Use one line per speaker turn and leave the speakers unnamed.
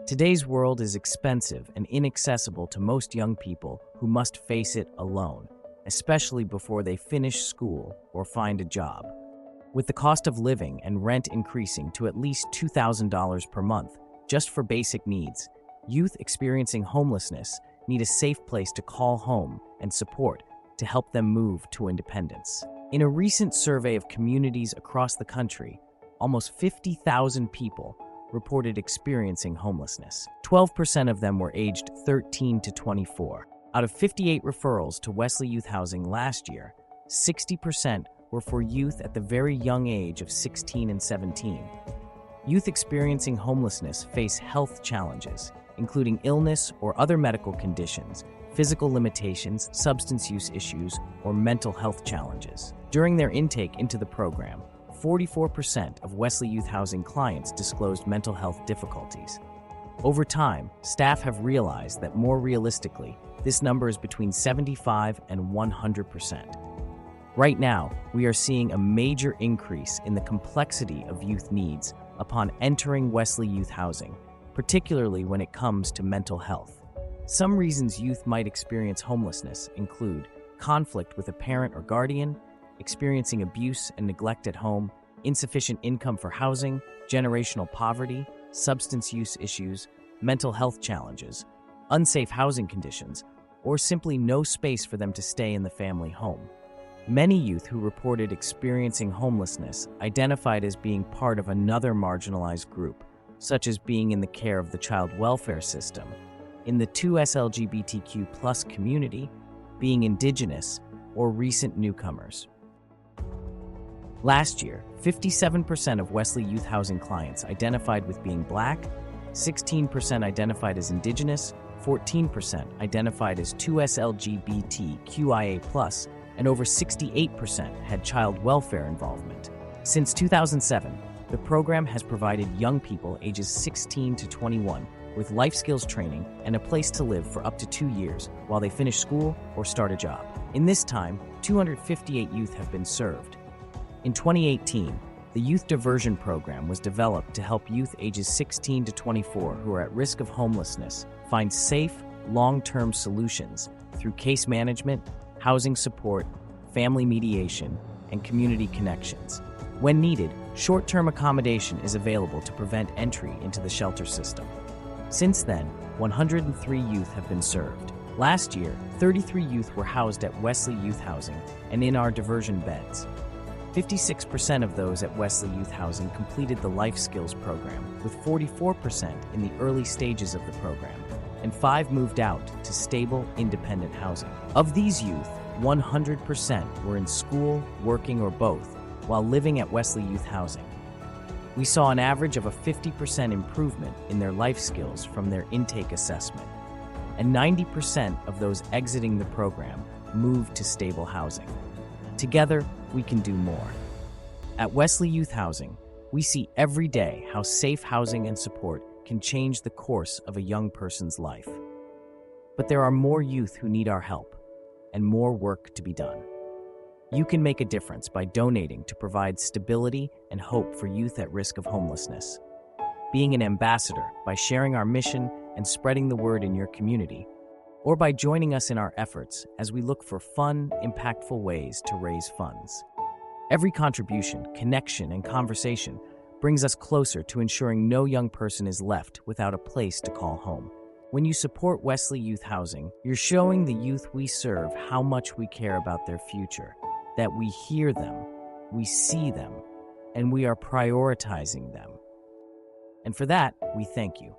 Today's world is expensive and inaccessible to most young people who must face it alone, especially before they finish school or find a job. With the cost of living and rent increasing to at least $2,000 per month just for basic needs, youth experiencing homelessness need a safe place to call home and support to help them move to independence. In a recent survey of communities across the country, almost 50,000 people reported experiencing homelessness. 12% of them were aged 13 to 24. Out of 58 referrals to Wesley Youth Housing last year, 60% were for youth at the very young age of 16 and 17. Youth experiencing homelessness face health challenges, including illness or other medical conditions, physical limitations, substance use issues, or mental health challenges. During their intake into the program, 44% of Wesley Youth Housing clients disclosed mental health difficulties. Over time, staff have realized that more realistically, this number is between 75 and 100%. Right now, we are seeing a major increase in the complexity of youth needs upon entering Wesley Youth Housing, particularly when it comes to mental health. Some reasons youth might experience homelessness include conflict with a parent or guardian, experiencing abuse and neglect at home, insufficient income for housing, generational poverty, substance use issues, mental health challenges, unsafe housing conditions, or simply no space for them to stay in the family home. Many youth who reported experiencing homelessness identified as being part of another marginalized group, such as being in the care of the child welfare system, in the 2S community, being indigenous, or recent newcomers. Last year, 57% of Wesley Youth Housing clients identified with being Black, 16% identified as Indigenous, 14% identified as 2S and over 68% had child welfare involvement. Since 2007, the program has provided young people ages 16 to 21 with life skills training and a place to live for up to 2 years while they finish school or start a job. In this time, 258 youth have been served. In 2018, the Youth Diversion program was developed to help youth ages 16 to 24 who are at risk of homelessness find safe, long-term solutions through case management, housing support, family mediation, and community connections. When needed, short-term accommodation is available to prevent entry into the shelter system. Since then, 103 youth have been served. Last year, 33 youth were housed at Wesley Youth Housing and in our diversion beds. 56% of those at Wesley Youth Housing completed the Life Skills program, with 44% in the early stages of the program, and 5 moved out to stable, independent housing. Of these youth, 100% were in school, working, or both, while living at Wesley Youth Housing. We saw an average of a 50% improvement in their life skills from their intake assessment, and 90% of those exiting the program moved to stable housing. Together, we can do more. At Wesley Youth Housing, we see every day how safe housing and support can change the course of a young person's life. But there are more youth who need our help, and more work to be done. You can make a difference by donating to provide stability and hope for youth at risk of homelessness. Being an ambassador by sharing our mission and spreading the word in your community, or by joining us in our efforts as we look for fun, impactful ways to raise funds. Every contribution, connection, and conversation brings us closer to ensuring no young person is left without a place to call home. When you support Wesley Youth Housing, you're showing the youth we serve how much we care about their future, that we hear them, we see them, and we are prioritizing them. And for that, we thank you.